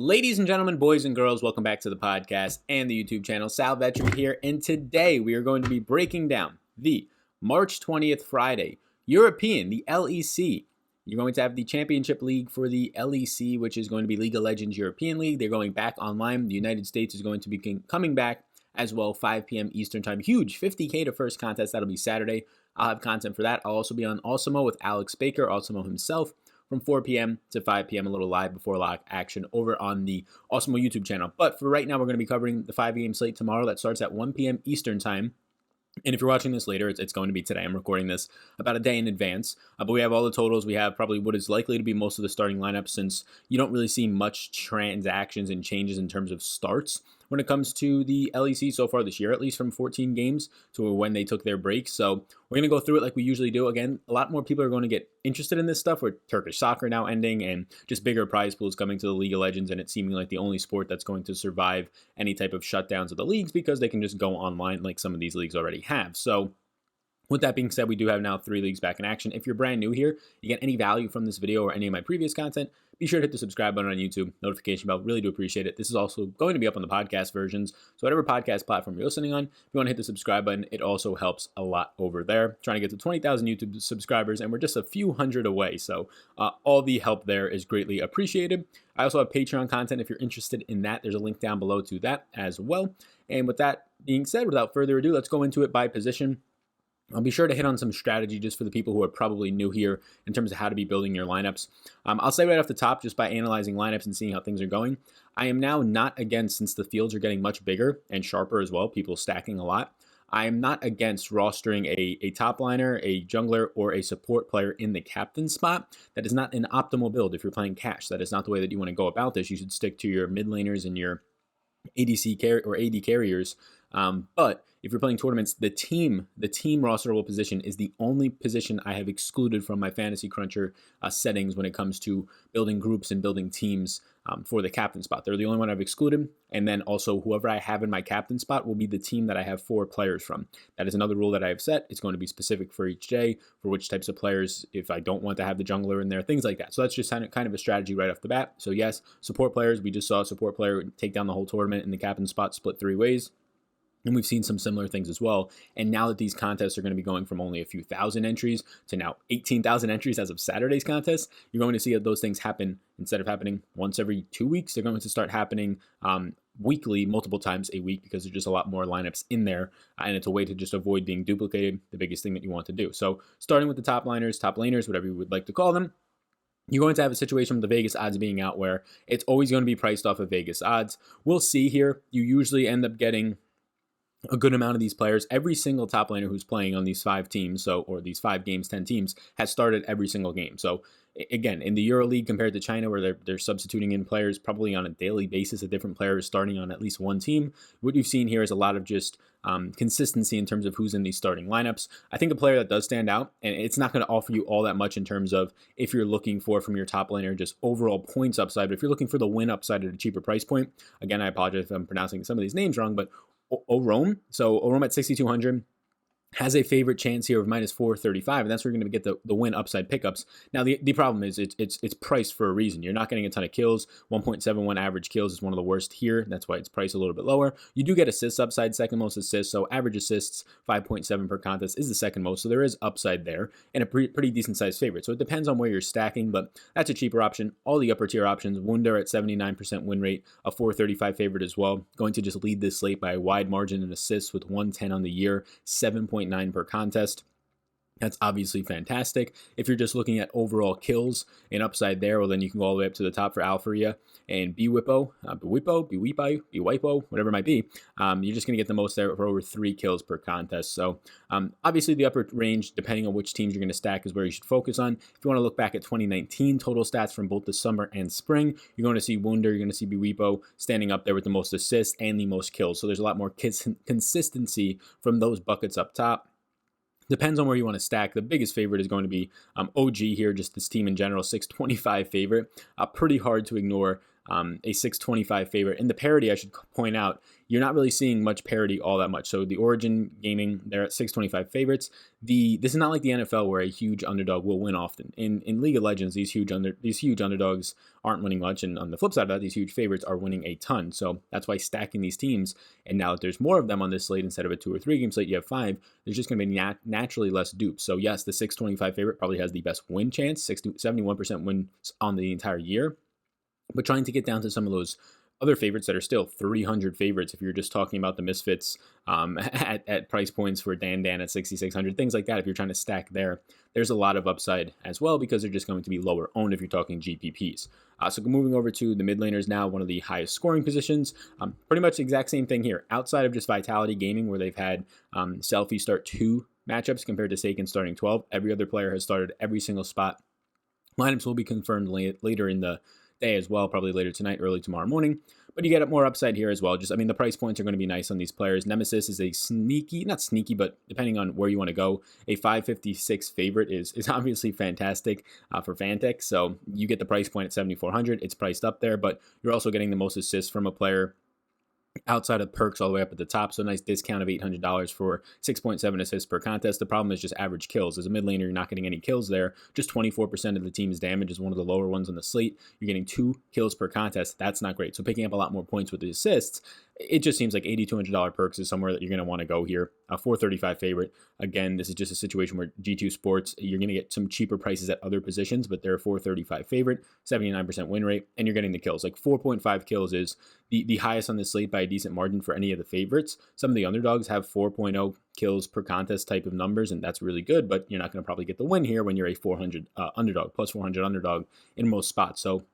Ladies and gentlemen, boys and girls, welcome back to the podcast and the YouTube channel. Sal Vetri here, and today we are going to be breaking down the March 20th Friday European, the LEC. You're going to have the Championship League for the LEC, which is going to be League of Legends European League. They're going back online. The United States is going to be coming back as well, 5 p.m. Eastern Time. Huge, $50K to first contest. That'll be Saturday. I'll have content for that. I'll also be on Awesemo with Alex Baker, Awesemo himself, from 4 p.m. to 5 p.m., a little live before lock action over on the Awesemo YouTube channel. But for right now, we're going to be covering the 5-game slate tomorrow. That starts at 1 p.m. Eastern Time. And if you're watching this later, it's going to be today. I'm recording this about a day in advance. But we have all the totals. We have probably what is likely to be most of the starting lineup, since you don't really see much transactions and changes in terms of starts when it comes to the LEC so far this year, at least from 14 games to when they took their break. So we're going to go through it like we usually do. Again, a lot more people are going to get interested in this stuff with Turkish soccer now ending and just bigger prize pools coming to the League of Legends, and it's seeming like the only sport that's going to survive any type of shutdowns of the leagues because they can just go online like some of these leagues already have. So with that being said, we do have now 3 leagues back in action. If you're brand new here, you get any value from this video or any of my previous content, be sure to hit the subscribe button on YouTube, notification bell, really do appreciate it. This is also going to be up on the podcast versions, so whatever podcast platform you're listening on, if you want to hit the subscribe button, it also helps a lot over there. Trying to get to 20,000 YouTube subscribers, and we're just a few hundred away, so all the help there is greatly appreciated. I also have Patreon content if you're interested in that. There's a link down below to that as well. And with that being said, without further ado, let's go into it by position. I'll be sure to hit on some strategy just for the people who are probably new here in terms of how to be building your lineups. I'll say right off the top, just by analyzing lineups and seeing how things are going, I am now not against, since the fields are getting much bigger and sharper as well, people stacking a lot, I am not against rostering a top liner, a jungler, or a support player in the captain spot. That is not an optimal build if you're playing cash. That is not the way that you want to go about this. You should stick to your mid laners and your ADC or AD carriers. But if you're playing tournaments, the team rosterable position is the only position I have excluded from my Fantasy Cruncher settings when it comes to building groups and building teams for the captain spot. They're the only one I've excluded. And then also whoever I have in my captain spot will be the team that I have 4 players from. That is another rule that I have set. It's going to be specific for each day, for which types of players, if I don't want to have the jungler in there, things like that. So that's just kind of a strategy right off the bat. So yes, support players, we just saw a support player take down the whole tournament in the captain spot, split 3 ways. And we've seen some similar things as well. And now that these contests are going to be going from only a few thousand entries to now 18,000 entries as of Saturday's contest, you're going to see that those things happen, instead of happening once every 2 weeks, they're going to start happening weekly, multiple times a week, because there's just a lot more lineups in there. And it's a way to just avoid being duplicated, the biggest thing that you want to do. So starting with the top liners, top laners, whatever you would like to call them, you're going to have a situation with the Vegas odds being out where it's always going to be priced off of Vegas odds. We'll see here. You usually end up getting a good amount of these players. Every single top laner who's playing on these 5 teams, or these 5 games, 10 teams, has started every single game. So again, in the Euro League compared to China, where they're substituting in players probably on a daily basis, a different player is starting on at least one team. What you've seen here is a lot of just consistency in terms of who's in these starting lineups. I think a player that does stand out, and it's not going to offer you all that much in terms of if you're looking for from your top laner just overall points upside, but if you're looking for the win upside at a cheaper price point, again, I apologize if I'm pronouncing some of these names wrong, but Orome. So Orome at 6,200 has a favorite chance here of minus 435, and that's where you're going to get the win upside pickups. Now, the problem is it's priced for a reason. You're not getting a ton of kills. 1.71 average kills is one of the worst here. That's why it's priced a little bit lower. You do get assists upside, second most assists. So average assists, 5.7 per contest is the second most. So there is upside there, and a pretty decent sized favorite. So it depends on where you're stacking, but that's a cheaper option. All the upper tier options, Wunder at 79% win rate, a 435 favorite as well. Going to just lead this slate by a wide margin in assists with 110 on the year, 7.9 per contest. That's obviously fantastic. If you're just looking at overall kills and upside there, well, then you can go all the way up to the top for Alpharia and Bwipo, whatever it might be. You're just going to get the most there for over 3 kills per contest. So obviously the upper range, depending on which teams you're going to stack, is where you should focus on. If you want to look back at 2019 total stats from both the summer and spring, you're going to see Wunder, you're going to see Bwipo standing up there with the most assists and the most kills. So there's a lot more consistency from those buckets up top. Depends on where you want to stack. The biggest favorite is going to be OG here, just this team in general, 625 favorite. Pretty hard to ignore a 625 favorite. In the parity, I should point out, you're not really seeing much parity all that much. So the Origin Gaming, they're at 625 favorites. This is not like the NFL where a huge underdog will win often. In League of Legends, these huge underdogs aren't winning much, and on the flip side of that, these huge favorites are winning a ton. So that's why stacking these teams, and now that there's more of them on this slate instead of a 2 or 3 game slate, you have 5. There's just going to be naturally less dupes. So yes, the 625 favorite probably has the best win chance, 71% wins on the entire year. But trying to get down to some of those other favorites that are still 300 favorites, if you're just talking about the misfits at price points for Dan at 6,600, things like that, if you're trying to stack there's a lot of upside as well because they're just going to be lower owned if you're talking GPPs. So moving over to the mid laners now, one of the highest scoring positions. Pretty much the exact same thing here. Outside of just Vitality Gaming, where they've had Selfie start 2 matchups compared to Saken starting 12, every other player has started every single spot. Lineups will be confirmed later in the day as well, probably later tonight, early tomorrow morning. But you get more upside here as well. The price points are going to be nice on these players. Nemesis is a not sneaky, but depending on where you want to go, a 556 favorite is obviously fantastic for Fantech. So you get the price point at 7,400. It's priced up there, but you're also getting the most assists from a player outside of perks all the way up at the top. So a nice discount of $800 for 6.7 assists per contest. The problem is just average kills. As a mid laner, you're not getting any kills there. Just 24% of the team's damage is one of the lower ones on the slate. You're getting 2 kills per contest. That's not great. So picking up a lot more points with the assists, it just seems like $8,200 perks is somewhere that you're going to want to go here. A 435 favorite. Again, this is just a situation where G2 Sports, you're going to get some cheaper prices at other positions, but they're a 435 favorite, 79% win rate, and you're getting the kills. Like 4.5 kills is the highest on the slate by a decent margin for any of the favorites. Some of the underdogs have 4.0 kills per contest type of numbers, and that's really good, but you're not going to probably get the win here when you're a 400 underdog, plus 400 underdog in most spots. So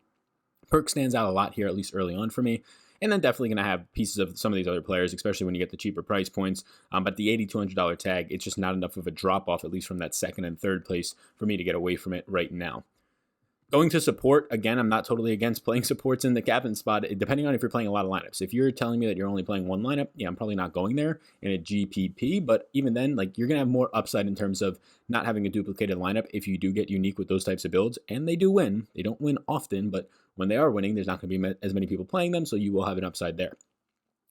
perk stands out a lot here, at least early on for me. And then definitely going to have pieces of some of these other players, especially when you get the cheaper price points. But the $8,200 tag, it's just not enough of a drop off, at least from that second and third place, for me to get away from it right now. Going to support, again, I'm not totally against playing supports in the captain spot, depending on if you're playing a lot of lineups. If you're telling me that you're only playing one lineup, yeah, I'm probably not going there in a GPP. But even then, like, you're going to have more upside in terms of not having a duplicated lineup if you do get unique with those types of builds. And they do win. They don't win often, but when they are winning, there's not going to be as many people playing them, so you will have an upside there.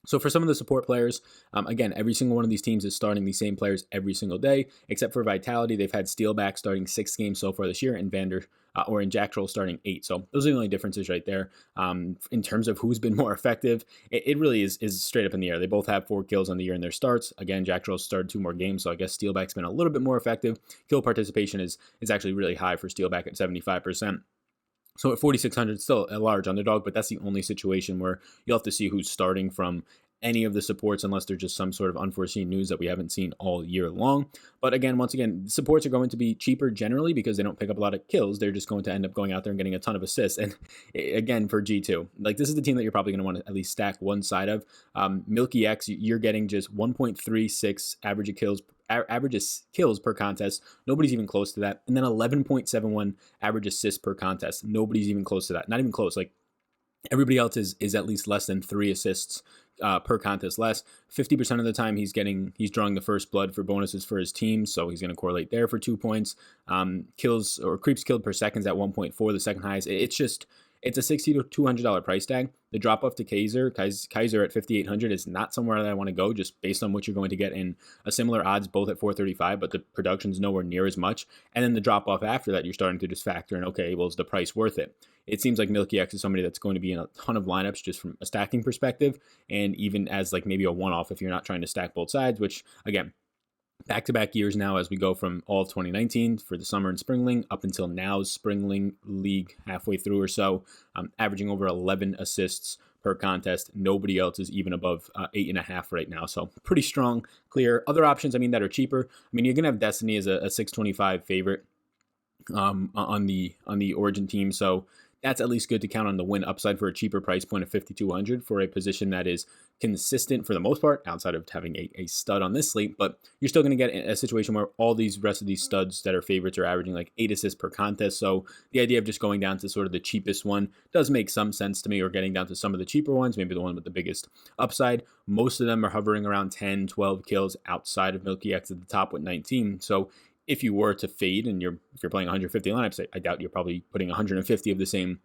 So for some of the support players, again, every single one of these teams is starting the same players every single day, except for Vitality. They've had Steelback starting 6 games so far this year, and Jack Troll starting 8. So those are the only differences right there. In terms of who's been more effective, it really is straight up in the air. They both have 4 kills on the year in their starts. Again, Jack Troll started 2 more games, so I guess Steelback's been a little bit more effective. Kill participation is actually really high for Steelback at 75%. So at 4,600, still a large underdog, but that's the only situation where you'll have to see who's starting from any of the supports unless there's just some sort of unforeseen news that we haven't seen all year long. But again, once again, supports are going to be cheaper generally because they don't pick up a lot of kills. They're just going to end up going out there and getting a ton of assists. And again, for G2, like this is the team that you're probably going to want to at least stack one side of. Milky X, you're getting just 1.36 average kills per contest. Nobody's even close to that. And then 11.71 average assists per contest. Nobody's even close to that. Not even close. Like everybody else is at least less than 3 assists per contest less. 50% of the time he's drawing the first blood for bonuses for his team, so he's going to correlate there for 2 points. Kills or creeps killed per second is at 1.4, the second highest. It's a $60 to $200 price tag. The drop off to Kaiser at 5,800 is not somewhere that I want to go, just based on what you're going to get in a similar odds, both at 435, but the production's nowhere near as much. And then the drop off after that, you're starting to just factor in, okay, well, is the price worth it? It seems like Milky X is somebody that's going to be in a ton of lineups just from a stacking perspective, and even as like maybe a one-off if you're not trying to stack both sides, which again, back-to-back years now as we go from all of 2019 for the summer and spring up until now's spring league halfway through or so, averaging over 11 assists per contest. Nobody else is even above 8.5 right now. So pretty strong, clear. Other options, that are cheaper. You're going to have Destiny as a 625 favorite on the Origin team. So that's at least good to count on the win upside for a cheaper price point of 5,200 for a position that is consistent for the most part, outside of having a stud on this slate. But you're still going to get a situation where all these rest of these studs that are favorites are averaging like 8 assists per contest. So the idea of just going down to sort of the cheapest one does make some sense to me, or getting down to some of the cheaper ones, maybe the one with the biggest upside. Most of them are hovering around 10, 12 kills outside of Milky X at the top with 19. So if you were to fade and if you're playing 150 lineups, I doubt you're probably putting 150 of the same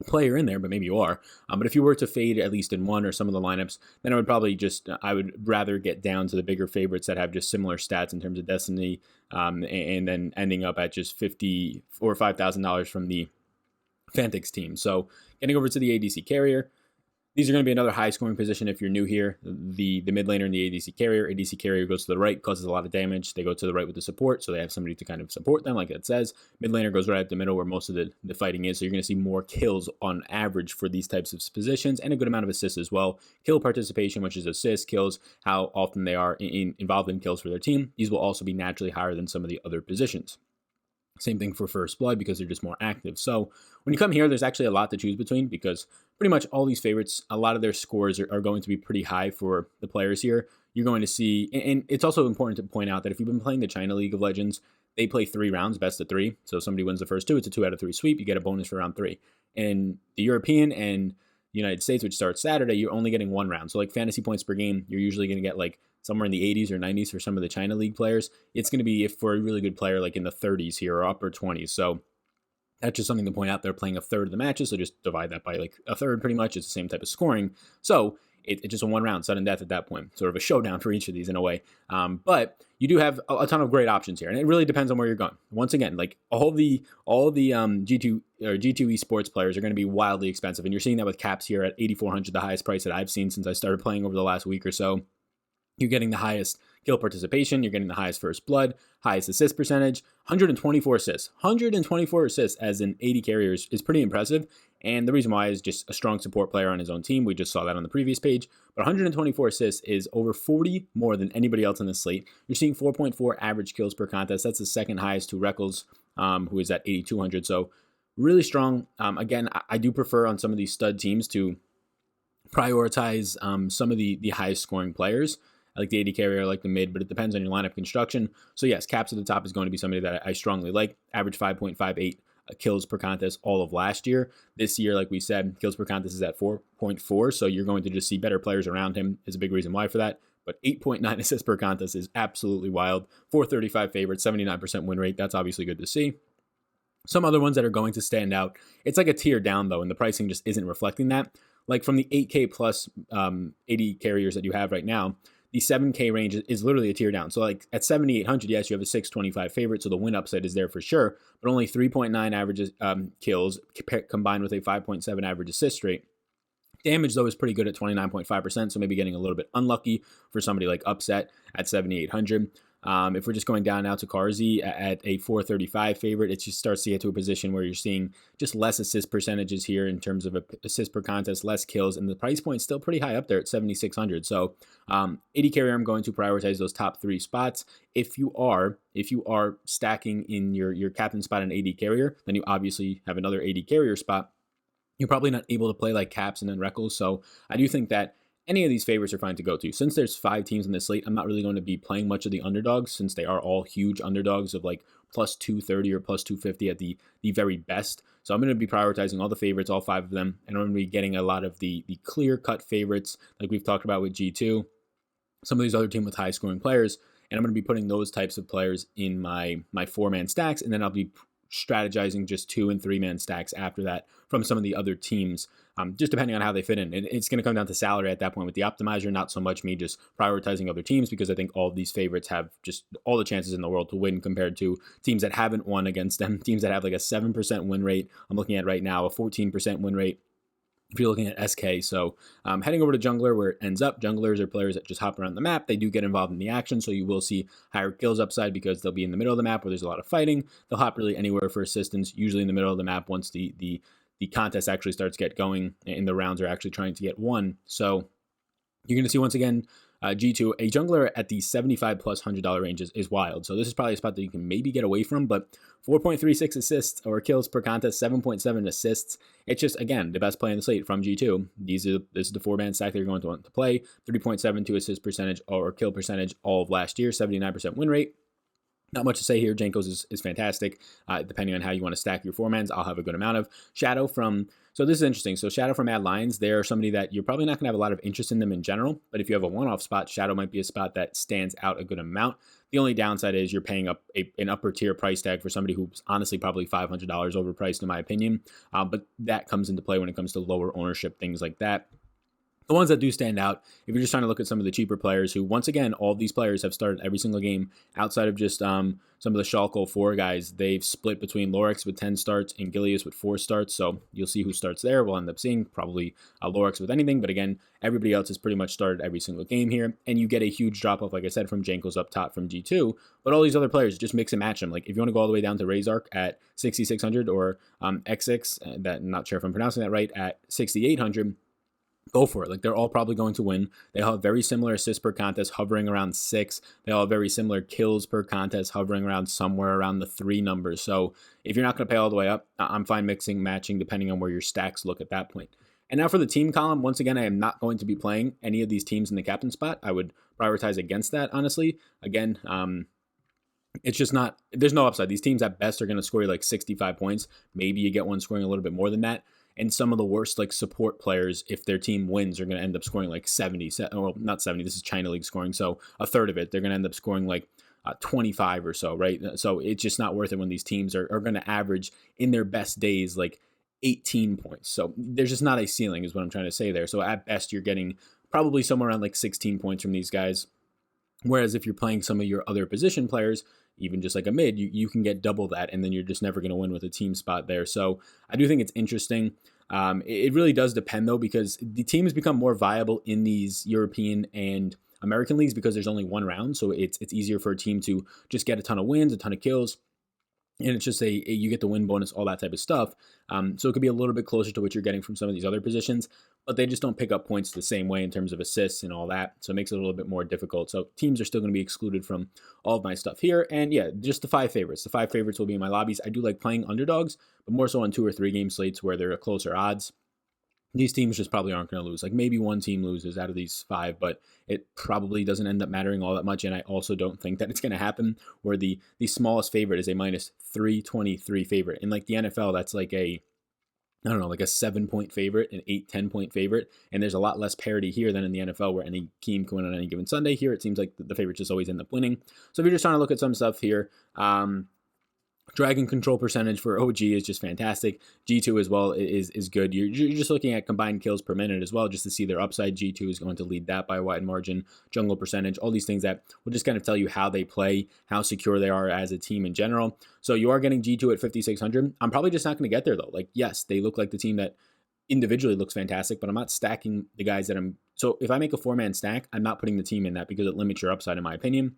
player in there, but maybe you are. But if you were to fade at least in one or some of the lineups, then I would probably I would rather get down to the bigger favorites that have just similar stats in terms of destiny, and then ending up at just $50 or $5,000 from the Fantix team. So getting over to the ADC carrier, these are going to be another high scoring position if you're new here. The mid laner and the ADC carrier. ADC carrier goes to the right, causes a lot of damage. They go to the right with the support, so they have somebody to kind of support them, like it says. Mid laner goes right up the middle where most of the fighting is, so you're going to see more kills on average for these types of positions, and a good amount of assists as well. Kill participation, which is assists, kills, how often they are involved in kills for their team. These will also be naturally higher than some of the other positions. Same thing for First Blood because they're just more active. So when you come here, there's actually a lot to choose between because pretty much all these favorites, a lot of their scores are going to be pretty high for the players here. You're going to see, and it's also important to point out that if you've been playing the China League of Legends, they play 3 rounds, best of 3. So if somebody wins the first 2, it's a 2 out of 3 sweep. You get a bonus for round 3. In the European and United States, which starts Saturday, you're only getting 1 round. So like fantasy points per game, you're usually going to get like somewhere in the 80s or 90s for some of the China League players. It's going to be, if for a really good player, like in the 30s here or upper 20s. So that's just something to point out. They're playing a third of the matches, so just divide that by like a third pretty much. It's the same type of scoring. So it's just a 1 round, sudden death at that point. Sort of a showdown for each of these in a way. But you do have a ton of great options here, and it really depends on where you're going. Once again, like all the G2 or G2 esports players are going to be wildly expensive, and you're seeing that with caps here at 8,400, the highest price that I've seen since I started playing over the last week or so. You're getting the highest kill participation. You're getting the highest first blood, highest assist percentage, 124 assists. 124 assists as an 80 carrier is pretty impressive. And the reason why is just a strong support player on his own team. We just saw that on the previous page. But 124 assists is over 40 more than anybody else in the slate. You're seeing 4.4 average kills per contest. That's the second highest to Reckles, who is at 8,200. So really strong. Again, I do prefer on some of these stud teams to prioritize some of the highest scoring players. I like the AD carrier, I like the mid, but it depends on your lineup construction. So yes, Caps at the top is going to be somebody that I strongly like. Average 5.58 kills per contest all of last year. This year, like we said, kills per contest is at 4.4, so you're going to just see better players around him is a big reason why for that. But 8.9 assists per contest is absolutely wild. 435 favorites, 79% win rate. That's obviously good to see. Some other ones that are going to stand out, it's like a tier down though, and the pricing just isn't reflecting that. Like from the 8K plus 80 carriers that you have right now, the 7K range is literally a tier down. So like at 7,800, yes, you have a 625 favorite, so the win upside is there for sure, but only 3.9 average kills combined with a 5.7 average assist rate. Damage, though, is pretty good at 29.5%, so maybe getting a little bit unlucky for somebody like Upset at 7,800. If we're just going down now to Karzi at a 435 favorite, it just starts to get to a position where you're seeing just less assist percentages here in terms of assist per contest, less kills, and the price point's still pretty high up there at 7,600. So 80 carrier, I'm going to prioritize those top 3 spots. If you are stacking in your captain spot and 80 carrier, then you obviously have another 80 carrier spot. You're probably not able to play like Caps and then Reckles. So I do think that any of these favorites are fine to go to. Since there's 5 teams in this slate, I'm not really going to be playing much of the underdogs since they are all huge underdogs of like plus 230 or plus 250 at the very best. So I'm going to be prioritizing all the favorites, all 5 of them, and I'm going to be getting a lot of the clear-cut favorites like we've talked about with G2, some of these other teams with high-scoring players, and I'm going to be putting those types of players in my 4-man stacks, and then I'll be strategizing just 2- and 3-man stacks after that from some of the other teams, just depending on how they fit in. And it's going to come down to salary at that point with the optimizer, not so much me just prioritizing other teams, because I think all of these favorites have just all the chances in the world to win compared to teams that haven't won against them, teams that have like a 7% win rate. I'm looking at right now a 14% win rate if you're looking at SK. So heading over to jungler, where it ends up, junglers are players that just hop around the map. They do get involved in the action, so you will see higher kills upside because they'll be in the middle of the map where there's a lot of fighting. They'll hop really anywhere for assistance, usually in the middle of the map once the contest actually starts to get going and the rounds are actually trying to get won. So you're going to see once again G2, a jungler at the $75 plus $100 range is wild. So this is probably a spot that you can maybe get away from, but 4.36 assists or kills per contest, 7.7 assists. It's just, again, the best play in the slate from G2. This is the 4-man stack that you're going to want to play. 30.72 assist percentage or kill percentage all of last year, 79% win rate. Not much to say here. Jankos is fantastic. Depending on how you want to stack your 4-mans, I'll have a good amount of. Shadow from, so this is interesting. So Shadow from Mad Lions, they're somebody that you're probably not going to have a lot of interest in them in general, but if you have a one-off spot, Shadow might be a spot that stands out a good amount. The only downside is you're paying up an upper tier price tag for somebody who's honestly probably $500 overpriced in my opinion. But that comes into play when it comes to lower ownership, things like that. The ones that do stand out, if you're just trying to look at some of the cheaper players who, once again, all these players have started every single game outside of just some of the Schalke 4 guys. They've split between Lorix with 10 starts and Gilius with 4 starts. So you'll see who starts there. We'll end up seeing probably Lorix with anything. But again, everybody else has pretty much started every single game here. And you get a huge drop off, like I said, from Janko's up top from G2. But all these other players, just mix and match them. Like if you want to go all the way down to Razark at 6,600 or X6, that I'm not sure if I'm pronouncing that right, at 6,800. Go for it. Like they're all probably going to win. They all have very similar assists per contest, hovering around 6. They all have very similar kills per contest, hovering around somewhere around the 3 numbers. So if you're not going to pay all the way up, I'm fine mixing, matching, depending on where your stacks look at that point. And now for the team column, once again, I am not going to be playing any of these teams in the captain spot. I would prioritize against that, honestly. Again, it's just not, there's no upside. These teams at best are going to score you like 65 points. Maybe you get one scoring a little bit more than that. And some of the worst like support players, if their team wins, are going to end up scoring like 70. Well, not 70. This is China League scoring. So a third of it, they're going to end up scoring like 25 or so, right? So it's just not worth it when these teams are going to average in their best days like 18 points. So there's just not a ceiling is what I'm trying to say there. So at best, you're getting probably somewhere around like 16 points from these guys. Whereas if you're playing some of your other position players, even just like a mid, you can get double that, and then you're just never going to win with a team spot there. So I do think it's interesting. It really does depend, though, because the teams become more viable in these European and American leagues because there's only one round. So it's easier for a team to just get a ton of wins, a ton of kills. And it's just you get the win bonus, all that type of stuff. So it could be a little bit closer to what you're getting from some of these other positions, but they just don't pick up points the same way in terms of assists and all that. So it makes it a little bit more difficult. So teams are still going to be excluded from all of my stuff here. And yeah, just the 5 favorites. The 5 favorites will be in my lobbies. I do like playing underdogs, but more so on 2 or 3 game slates where they're closer odds. These teams just probably aren't going to lose. Like maybe one team loses out of these 5, but it probably doesn't end up mattering all that much. And I also don't think that it's going to happen where the smallest favorite is a minus 323 favorite. In like the NFL, that's like a 7-point favorite, an 8-10 point favorite. And there's a lot less parity here than in the NFL where any team can win on any given Sunday. Here, it seems like the favorites just always end up winning. So if you're just trying to look at some stuff here, Dragon control percentage for OG is just fantastic. G2 as well is good. You're just looking at combined kills per minute as well, just to see their upside. G2 is going to lead that by a wide margin. Jungle percentage, all these things that will just kind of tell you how they play, how secure they are as a team in general. So you are getting G2 at 5,600. I'm probably just not going to get there though. Like, yes, they look like the team that individually looks fantastic, but I'm not stacking the guys that I'm. So if I make a 4-man stack, I'm not putting the team in that because it limits your upside in my opinion.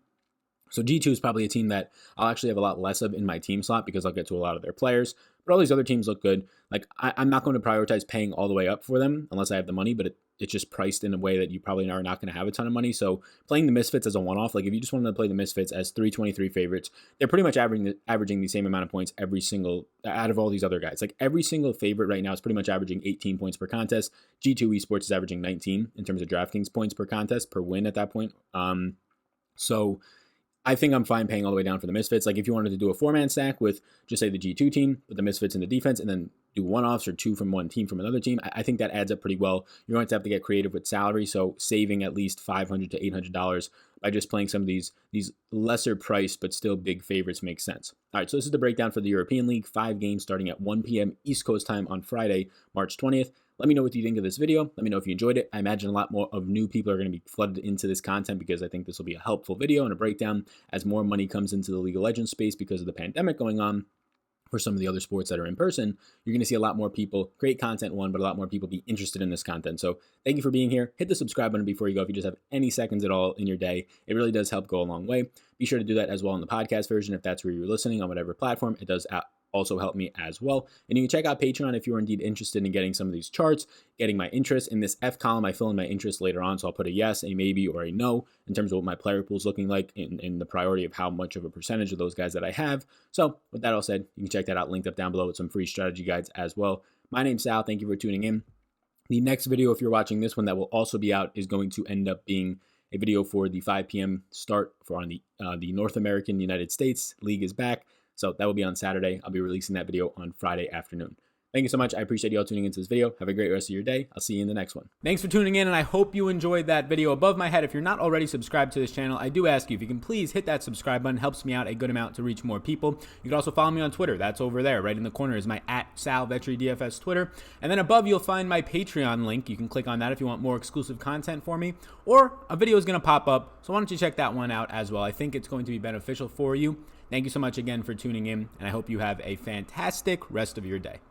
So G2 is probably a team that I'll actually have a lot less of in my team slot because I'll get to a lot of their players. But all these other teams look good. Like I'm not going to prioritize paying all the way up for them unless I have the money, but it's just priced in a way that you probably are not going to have a ton of money. So playing the Misfits as a one-off, like if you just wanted to play the Misfits as 323 favorites, they're pretty much averaging the same amount of points every single, out of all these other guys. Like every single favorite right now is pretty much averaging 18 points per contest. G2 Esports is averaging 19 in terms of DraftKings points per contest per win at that point. So I think I'm fine paying all the way down for the Misfits. Like if you wanted to do a 4-man stack with just say the G2 team, with the Misfits in the defense, and then do one-offs or 2 from one team from another team, I think that adds up pretty well. You're going to have to get creative with salary, so saving at least $500 to $800 by just playing some of these lesser priced but still big favorites makes sense. All right, so this is the breakdown for the European League. 5 games starting at 1 p.m. East Coast time on Friday, March 20th. Let me know what you think of this video. Let me know if you enjoyed it. I imagine a lot more of new people are going to be flooded into this content because I think this will be a helpful video and a breakdown as more money comes into the League of Legends space because of the pandemic going on. For some of the other sports that are in person, you're going to see a lot more people create content, but a lot more people be interested in this content. So thank you for being here. Hit the subscribe button before you go if you just have any seconds at all in your day. It really does help go a long way. Be sure to do that as well in the podcast version if that's where you're listening on whatever platform. It does also help me as well. And you can check out Patreon if you're indeed interested in getting some of these charts, getting my interest. In this F column, I fill in my interest later on, so I'll put a yes, a maybe, or a no in terms of what my player pool is looking like in the priority of how much of a percentage of those guys that I have. So with that all said, you can check that out linked up down below with some free strategy guides as well. My name's Sal. Thank you for tuning in. The next video, if you're watching this one, that will also be out is going to end up being a video for the 5 p.m. start for on the North American United States. League is back. So that will be on Saturday. I'll be releasing that video on Friday afternoon. Thank you so much. I appreciate you all tuning into this video. Have a great rest of your day. I'll see you in the next one. Thanks for tuning in, and I hope you enjoyed that video. Above my head, if you're not already subscribed to this channel, I do ask you if you can please hit that subscribe button. It helps me out a good amount to reach more people. You can also follow me on Twitter. That's over there. Right in the corner is my @SalVetriDFS Twitter. And then above, you'll find my Patreon link. You can click on that if you want more exclusive content for me, or a video is going to pop up. So why don't you check that one out as well? I think it's going to be beneficial for you. Thank you so much again for tuning in, and I hope you have a fantastic rest of your day.